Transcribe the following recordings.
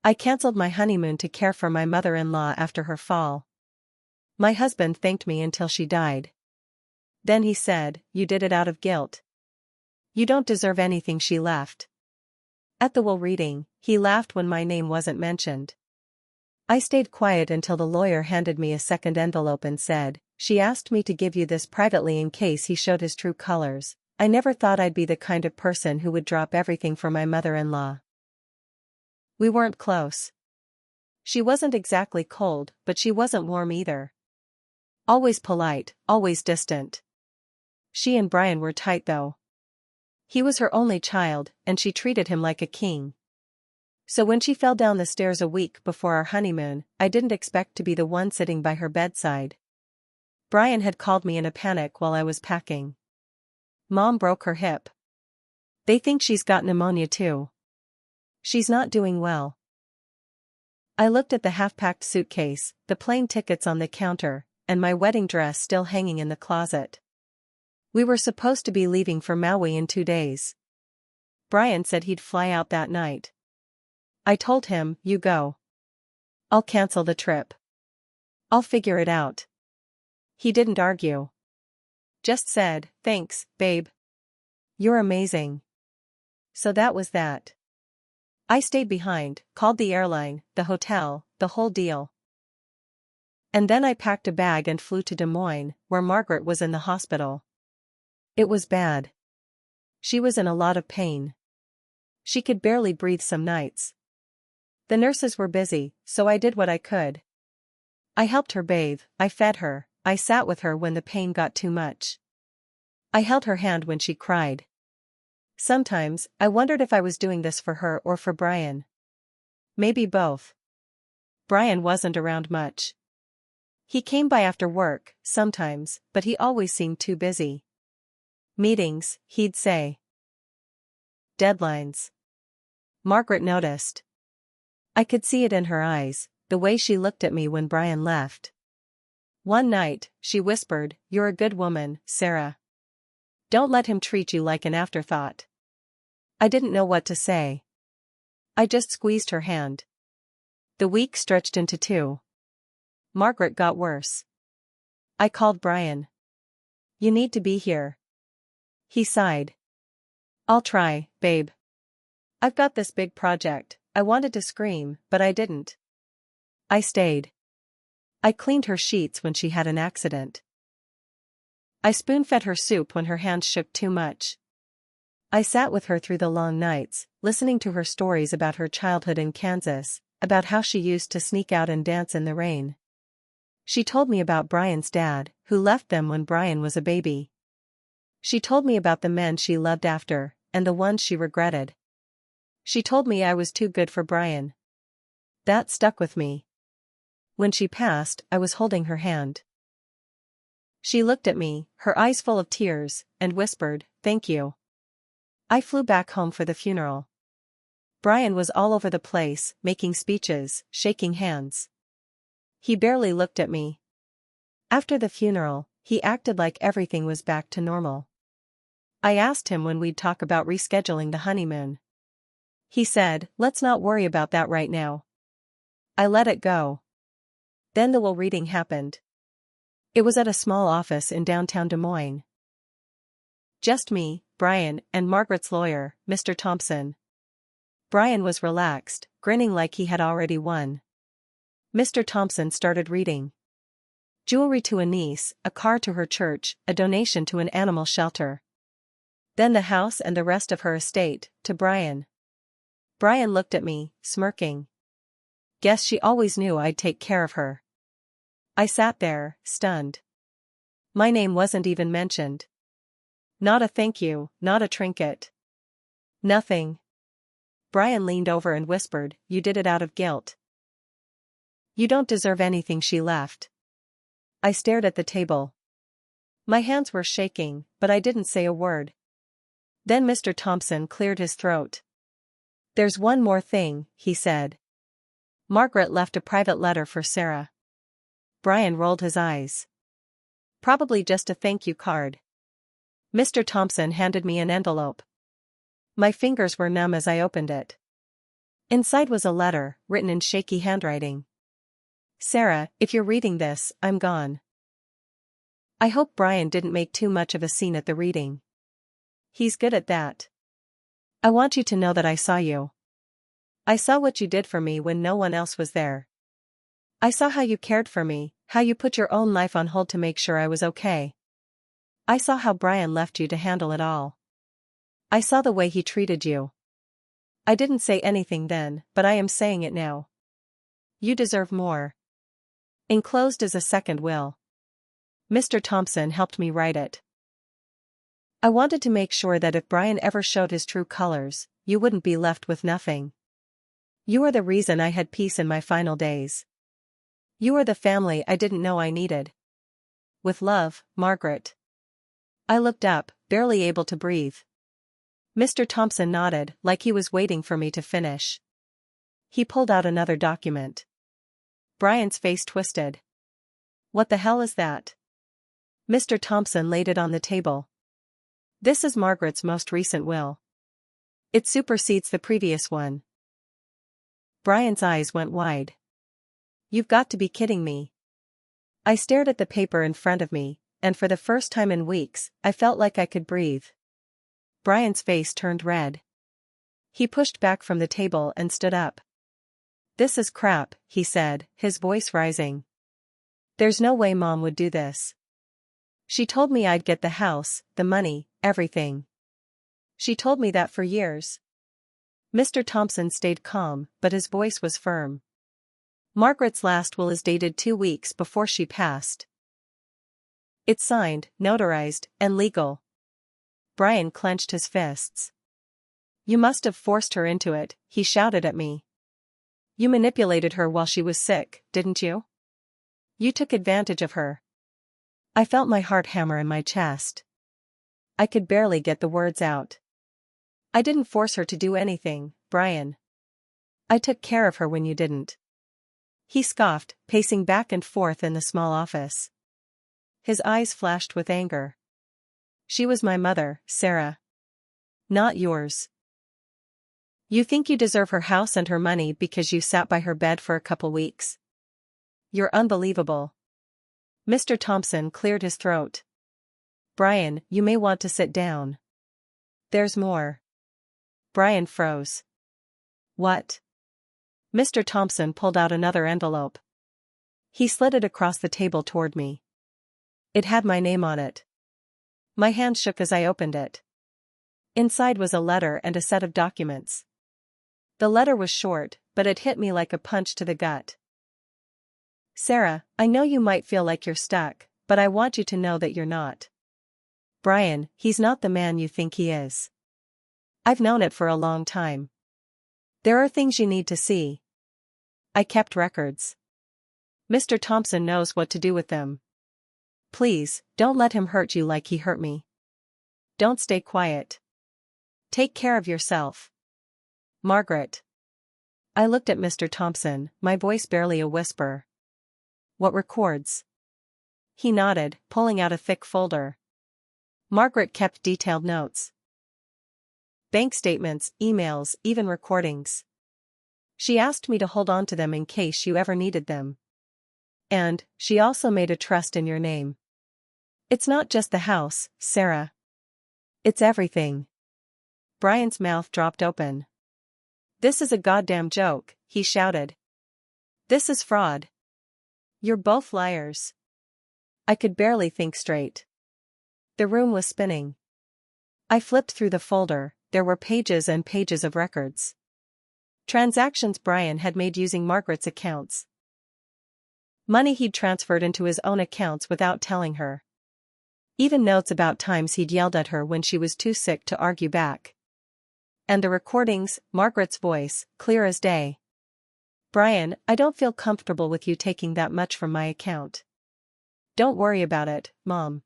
I cancelled my honeymoon to care for my mother-in-law after her fall. My husband thanked me until she died. Then he said, "You did it out of guilt. You don't deserve anything she left." At the will reading, he laughed when my name wasn't mentioned. I stayed quiet until the lawyer handed me a second envelope and said, "She asked me to give you this privately in case he showed his true colors. I never thought I'd be the kind of person who would drop everything for my mother-in-law." We weren't close. She wasn't exactly cold, but she wasn't warm either. Always polite, always distant. She and Brian were tight though. He was her only child, and she treated him like a king. So when she fell down the stairs a week before our honeymoon, I didn't expect to be the one sitting by her bedside. Brian had called me in a panic while I was packing. "Mom broke her hip. They think she's got pneumonia too. She's not doing well." I looked at the half-packed suitcase, the plane tickets on the counter, and my wedding dress still hanging in the closet. We were supposed to be leaving for Maui in 2 days. Brian said he'd fly out that night. I told him, "You go. I'll cancel the trip. I'll figure it out." He didn't argue. Just said, "Thanks, babe. You're amazing." So that was that. I stayed behind, called the airline, the hotel, the whole deal. And then I packed a bag and flew to Des Moines, where Margaret was in the hospital. It was bad. She was in a lot of pain. She could barely breathe some nights. The nurses were busy, so I did what I could. I helped her bathe, I fed her, I sat with her when the pain got too much. I held her hand when she cried. Sometimes, I wondered if I was doing this for her or for Brian. Maybe both. Brian wasn't around much. He came by after work, sometimes, but he always seemed too busy. Meetings, he'd say. Deadlines. Margaret noticed. I could see it in her eyes, the way she looked at me when Brian left. One night, she whispered, "You're a good woman, Sarah. Don't let him treat you like an afterthought." I didn't know what to say. I just squeezed her hand. The week stretched into 2. Margaret got worse. I called Brian. "You need to be here." He sighed. "I'll try, babe. I've got this big project." I wanted to scream, but I didn't. I stayed. I cleaned her sheets when she had an accident. I spoon-fed her soup when her hands shook too much. I sat with her through the long nights, listening to her stories about her childhood in Kansas, about how she used to sneak out and dance in the rain. She told me about Brian's dad, who left them when Brian was a baby. She told me about the men she loved after, and the ones she regretted. She told me I was too good for Brian. That stuck with me. When she passed, I was holding her hand. She looked at me, her eyes full of tears, and whispered, "Thank you." I flew back home for the funeral. Brian was all over the place, making speeches, shaking hands. He barely looked at me. After the funeral, he acted like everything was back to normal. I asked him when we'd talk about rescheduling the honeymoon. He said, "Let's not worry about that right now." I let it go. Then the will reading happened. It was at a small office in downtown Des Moines. Just me, Brian, and Margaret's lawyer, Mr. Thompson. Brian was relaxed, grinning like he had already won. Mr. Thompson started reading. Jewelry to a niece, a car to her church, a donation to an animal shelter. Then the house and the rest of her estate, to Brian. Brian looked at me, smirking. Guess she always knew I'd take care of her. I sat there, stunned. My name wasn't even mentioned. Not a thank you, not a trinket. Nothing. Brian leaned over and whispered, "You did it out of guilt. You don't deserve anything she left." I stared at the table. My hands were shaking, but I didn't say a word. Then Mr. Thompson cleared his throat. "There's one more thing," he said. "Margaret left a private letter for Sarah." Brian rolled his eyes. "Probably just a thank you card." Mr. Thompson handed me an envelope. My fingers were numb as I opened it. Inside was a letter, written in shaky handwriting. Sarah, if you're reading this, I'm gone. I hope Brian didn't make too much of a scene at the reading. He's good at that. I want you to know that I saw you. I saw what you did for me when no one else was there. I saw how you cared for me, how you put your own life on hold to make sure I was okay. I saw how Brian left you to handle it all. I saw the way he treated you. I didn't say anything then, but I am saying it now. You deserve more. Enclosed is a second will. Mr. Thompson helped me write it. I wanted to make sure that if Brian ever showed his true colors, you wouldn't be left with nothing. You are the reason I had peace in my final days. You are the family I didn't know I needed. With love, Margaret. I looked up, barely able to breathe. Mr. Thompson nodded, like he was waiting for me to finish. He pulled out another document. Brian's face twisted. What the hell is that? Mr. Thompson laid it on the table. This is Margaret's most recent will. It supersedes the previous one. Brian's eyes went wide. You've got to be kidding me. I stared at the paper in front of me, and for the first time in weeks, I felt like I could breathe. Brian's face turned red. He pushed back from the table and stood up. This is crap, he said, his voice rising. There's no way Mom would do this. She told me I'd get the house, the money, everything. She told me that for years. Mr. Thompson stayed calm, but his voice was firm. Margaret's last will is dated 2 weeks before she passed. It's signed, notarized, and legal. Brian clenched his fists. You must have forced her into it, he shouted at me. You manipulated her while she was sick, didn't you? You took advantage of her. I felt my heart hammer in my chest. I could barely get the words out. I didn't force her to do anything, Brian. I took care of her when you didn't. He scoffed, pacing back and forth in the small office. His eyes flashed with anger. She was my mother, Sarah. Not yours. You think you deserve her house and her money because you sat by her bed for a couple weeks? You're unbelievable. Mr. Thompson cleared his throat. Brian, you may want to sit down. There's more. Brian froze. What? Mr. Thompson pulled out another envelope. He slid it across the table toward me. It had my name on it. My hand shook as I opened it. Inside was a letter and a set of documents. The letter was short, but it hit me like a punch to the gut. Sarah, I know you might feel like you're stuck, but I want you to know that you're not. Brian, he's not the man you think he is. I've known it for a long time. There are things you need to see. I kept records. Mr. Thompson knows what to do with them. Please, don't let him hurt you like he hurt me. Don't stay quiet. Take care of yourself. Margaret. I looked at Mr. Thompson, my voice barely a whisper. What records? He nodded, pulling out a thick folder. Margaret kept detailed notes. Bank statements, emails, even recordings. She asked me to hold on to them in case you ever needed them. And, she also made a trust in your name. It's not just the house, Sarah. It's everything. Brian's mouth dropped open. This is a goddamn joke, he shouted. This is fraud. You're both liars. I could barely think straight. The room was spinning. I flipped through the folder, there were pages and pages of records. Transactions Brian had made using Margaret's accounts. Money he'd transferred into his own accounts without telling her. Even notes about times he'd yelled at her when she was too sick to argue back. And the recordings, Margaret's voice, clear as day. Brian, I don't feel comfortable with you taking that much from my account. Don't worry about it, Mom.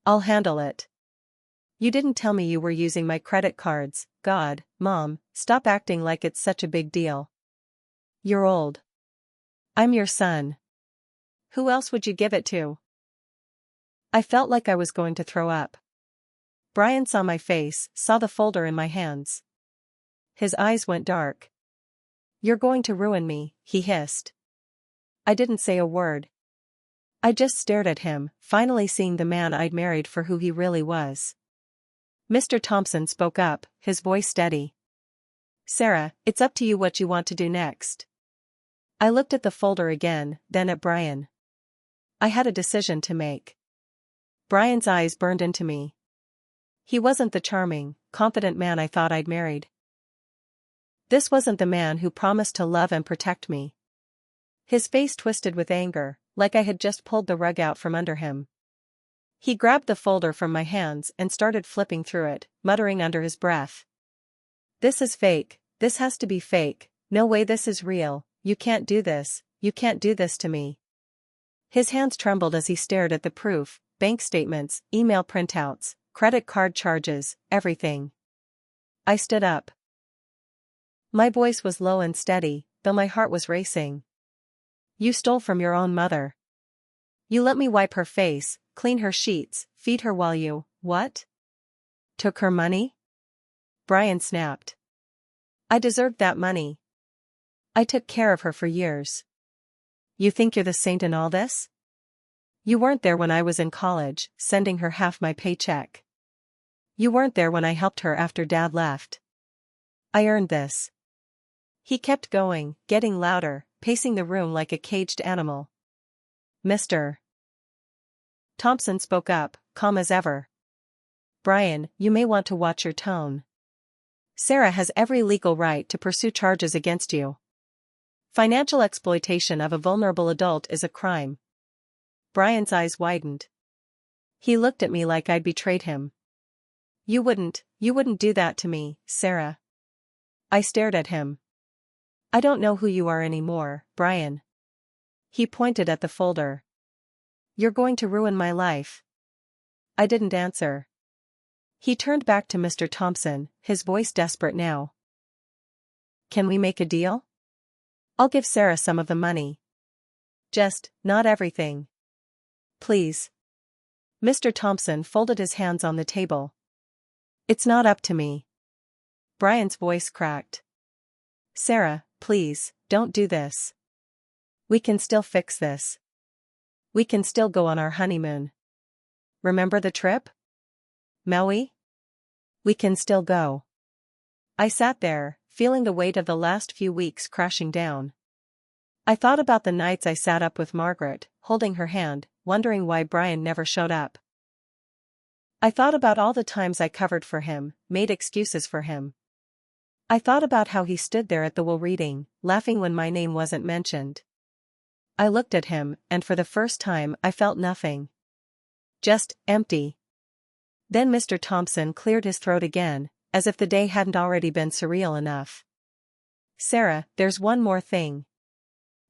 I'll handle it. You didn't tell me you were using my credit cards. God, Mom, stop acting like it's such a big deal. You're old. I'm your son. Who else would you give it to? I felt like I was going to throw up. Brian saw my face, saw the folder in my hands. His eyes went dark. You're going to ruin me, he hissed. I didn't say a word. I just stared at him, finally seeing the man I'd married for who he really was. Mr. Thompson spoke up, his voice steady. Sarah, it's up to you what you want to do next. I looked at the folder again, then at Brian. I had a decision to make. Brian's eyes burned into me. He wasn't the charming, confident man I thought I'd married. This wasn't the man who promised to love and protect me. His face twisted with anger, like I had just pulled the rug out from under him. He grabbed the folder from my hands and started flipping through it, muttering under his breath. This is fake, this has to be fake, no way this is real, you can't do this to me. His hands trembled as he stared at the proof, bank statements, email printouts, credit card charges, everything. I stood up. My voice was low and steady, though my heart was racing. You stole from your own mother. You let me wipe her face, clean her sheets, feed her while you, what? Took her money? Brian snapped. I deserved that money. I took care of her for years. You think you're the saint in all this? You weren't there when I was in college, sending her half my paycheck. You weren't there when I helped her after Dad left. I earned this. He kept going, getting louder, pacing the room like a caged animal. Mr. Thompson spoke up, calm as ever. Brian, you may want to watch your tone. Sarah has every legal right to pursue charges against you. Financial exploitation of a vulnerable adult is a crime. Brian's eyes widened. He looked at me like I'd betrayed him. You wouldn't do that to me, Sarah. I stared at him. I don't know who you are anymore, Brian. He pointed at the folder. You're going to ruin my life. I didn't answer. He turned back to Mr. Thompson, his voice desperate now. Can we make a deal? I'll give Sarah some of the money. Just, not everything. Please. Mr. Thompson folded his hands on the table. It's not up to me. Brian's voice cracked. Sarah, please, don't do this. We can still fix this. We can still go on our honeymoon. Remember the trip? Maui? We can still go. I sat there, feeling the weight of the last few weeks crashing down. I thought about the nights I sat up with Margaret, holding her hand, wondering why Brian never showed up. I thought about all the times I covered for him, made excuses for him. I thought about how he stood there at the will reading, laughing when my name wasn't mentioned. I looked at him, and for the first time I felt nothing. Just empty. Then Mr. Thompson cleared his throat again, as if the day hadn't already been surreal enough. Sarah, there's one more thing.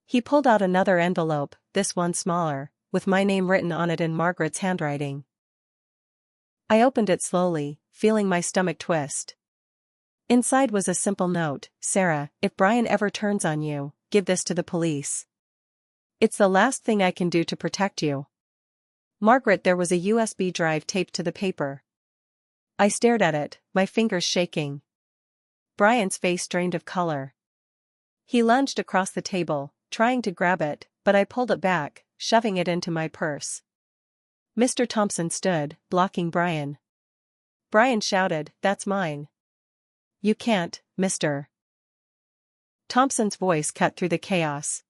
He pulled out another envelope, this one smaller, with my name written on it in Margaret's handwriting. I opened it slowly, feeling my stomach twist. Inside was a simple note, Sarah, if Brian ever turns on you, give this to the police. It's the last thing I can do to protect you. Margaret, there was a USB drive taped to the paper. I stared at it, my fingers shaking. Brian's face drained of color. He lunged across the table, trying to grab it, but I pulled it back, shoving it into my purse. Mr. Thompson stood, blocking Brian. Brian shouted, "That's mine." "You can't, Mr. Thompson's voice cut through the chaos.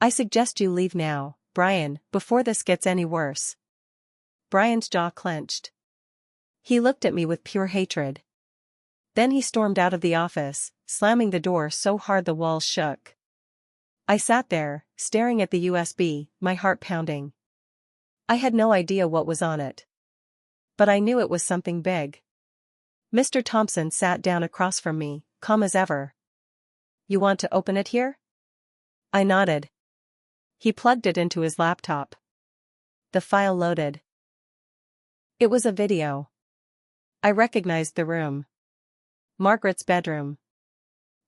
"I suggest you leave now, Brian, before this gets any worse." Brian's jaw clenched. He looked at me with pure hatred. Then he stormed out of the office, slamming the door so hard the walls shook. I sat there, staring at the USB, my heart pounding. I had no idea what was on it. But I knew it was something big. Mr. Thompson sat down across from me, calm as ever. "You want to open it here?" I nodded. He plugged it into his laptop. The file loaded. It was a video. I recognized the room. Margaret's bedroom.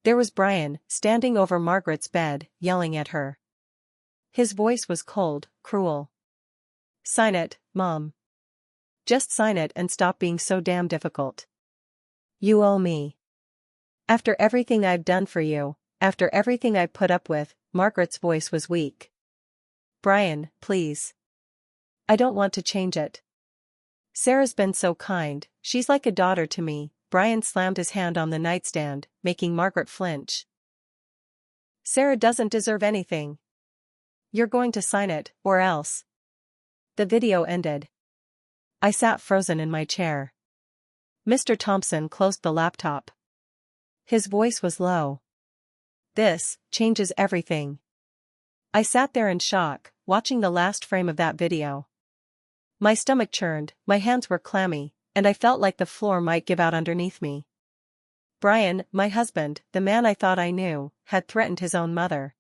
There was Brian, standing over Margaret's bed, yelling at her. His voice was cold, cruel. "Sign it, Mom. Just sign it and stop being so damn difficult. You owe me. After everything I've done for you, After everything I put up with, Margaret's voice was weak. Brian, please. I don't want to change it. Sarah's been so kind, she's like a daughter to me. Brian slammed his hand on the nightstand, making Margaret flinch. Sarah doesn't deserve anything. You're going to sign it, or else. The video ended. I sat frozen in my chair. Mr. Thompson closed the laptop. His voice was low. This changes everything. I sat there in shock, watching the last frame of that video. My stomach churned, my hands were clammy, and I felt like the floor might give out underneath me. Brian, my husband, the man I thought I knew, had threatened his own mother.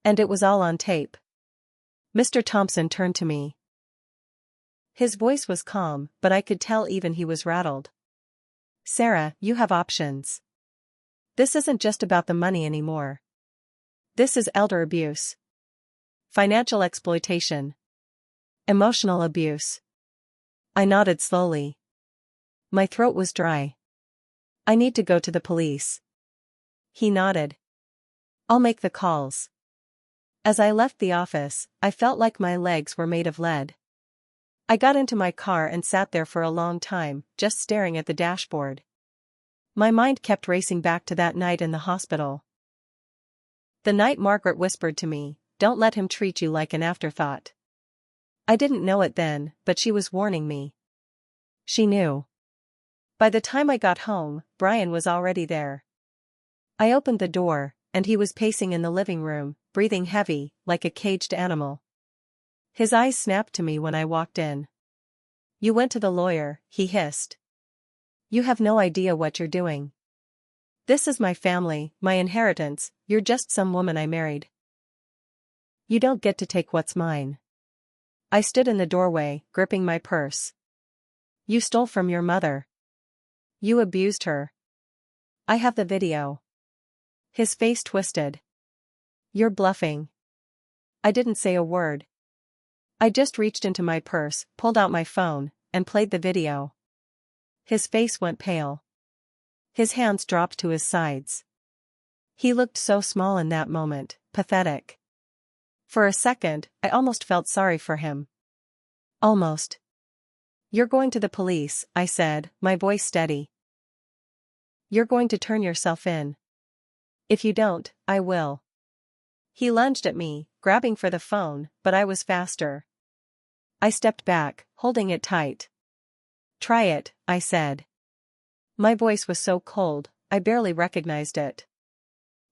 And it was all on tape. Mr. Thompson turned to me. His voice was calm, but I could tell even he was rattled. Sarah, you have options. This isn't just about the money anymore. This is elder abuse. Financial exploitation. Emotional abuse. I nodded slowly. My throat was dry. I need to go to the police. He nodded. I'll make the calls. As I left the office, I felt like my legs were made of lead. I got into my car and sat there for a long time, just staring at the dashboard. My mind kept racing back to that night in the hospital. The night Margaret whispered to me, "Don't let him treat you like an afterthought." I didn't know it then, but she was warning me. She knew. By the time I got home, Brian was already there. I opened the door, and he was pacing in the living room, breathing heavy, like a caged animal. His eyes snapped to me when I walked in. "You went to the lawyer," he hissed. "You have no idea what you're doing. This is my family, my inheritance, you're just some woman I married. You don't get to take what's mine." I stood in the doorway, gripping my purse. "You stole from your mother. You abused her. I have the video." His face twisted. "You're bluffing." I didn't say a word. I just reached into my purse, pulled out my phone, and played the video. His face went pale. His hands dropped to his sides. He looked so small in that moment, pathetic. For a second, I almost felt sorry for him. Almost. "You're going to the police," I said, my voice steady. "You're going to turn yourself in. If you don't, I will." He lunged at me, grabbing for the phone, but I was faster. I stepped back, holding it tight. "Try it," I said. My voice was so cold, I barely recognized it.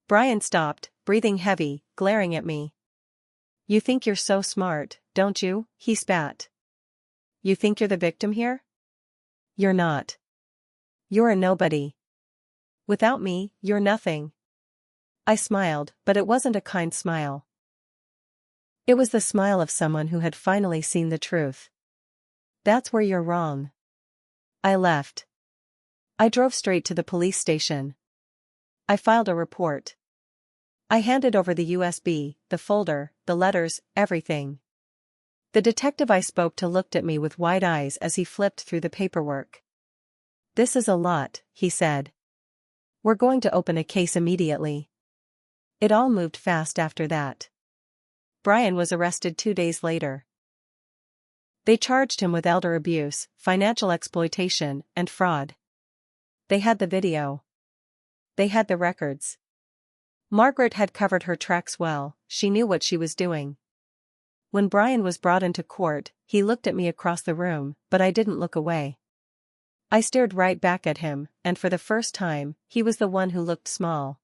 Brian stopped, breathing heavy, glaring at me. "You think you're so smart, don't you?" he spat. "You think you're the victim here? You're not. You're a nobody. Without me, you're nothing." I smiled, but it wasn't a kind smile. It was the smile of someone who had finally seen the truth. "That's where you're wrong." I left. I drove straight to the police station. I filed a report. I handed over the USB, the folder, the letters, everything. The detective I spoke to looked at me with wide eyes as he flipped through the paperwork. "This is a lot," he said. "We're going to open a case immediately." It all moved fast after that. Brian was arrested 2 days later. They charged him with elder abuse, financial exploitation, and fraud. They had the video. They had the records. Margaret had covered her tracks well, she knew what she was doing. When Brian was brought into court, he looked at me across the room, but I didn't look away. I stared right back at him, and for the first time, he was the one who looked small.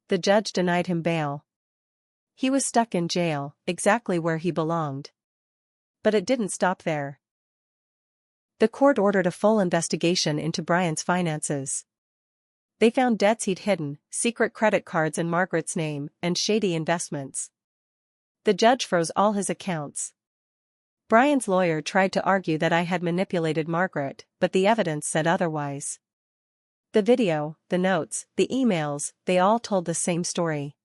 The judge denied him bail. He was stuck in jail, exactly where he belonged. But it didn't stop there. The court ordered a full investigation into Brian's finances. They found debts he'd hidden, secret credit cards in Margaret's name, and shady investments. The judge froze all his accounts. Brian's lawyer tried to argue that I had manipulated Margaret, but the evidence said otherwise. The video, the notes, the emails, they all told the same story.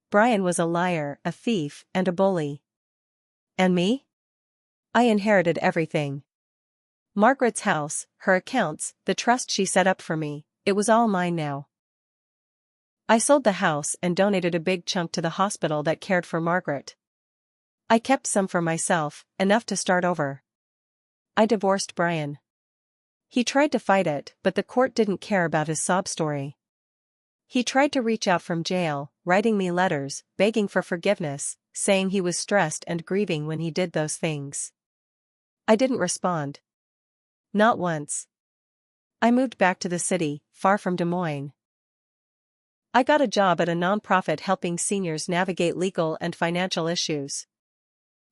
Brian was a liar, a thief, and a bully. And me? I inherited everything. Margaret's house, her accounts, the trust she set up for me, it was all mine now. I sold the house and donated a big chunk to the hospital that cared for Margaret. I kept some for myself, enough to start over. I divorced Brian. He tried to fight it, but the court didn't care about his sob story. He tried to reach out from jail, writing me letters, begging for forgiveness, saying he was stressed and grieving when he did those things. I didn't respond. Not once. I moved back to the city, far from Des Moines. I got a job at a nonprofit helping seniors navigate legal and financial issues.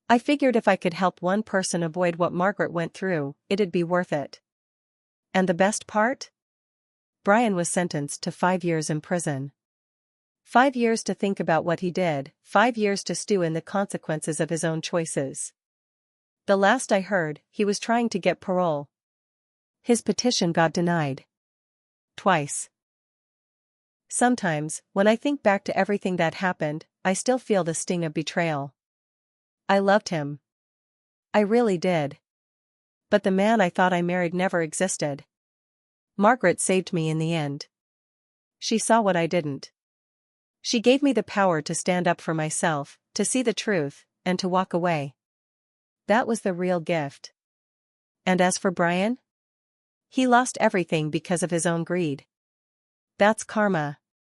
I figured if I could help one person avoid what Margaret went through, it'd be worth it. And the best part? Brian was sentenced to 5 years in prison. 5 years to think about what he did, 5 years to stew in the consequences of his own choices. The last I heard, he was trying to get parole. His petition got denied. Twice. Sometimes, when I think back to everything that happened, I still feel the sting of betrayal. I loved him. I really did. But the man I thought I married never existed. Margaret saved me in the end. She saw what I didn't. She gave me the power to stand up for myself, to see the truth, and to walk away. That was the real gift. And as for Brian? He lost everything because of his own greed. That's karma.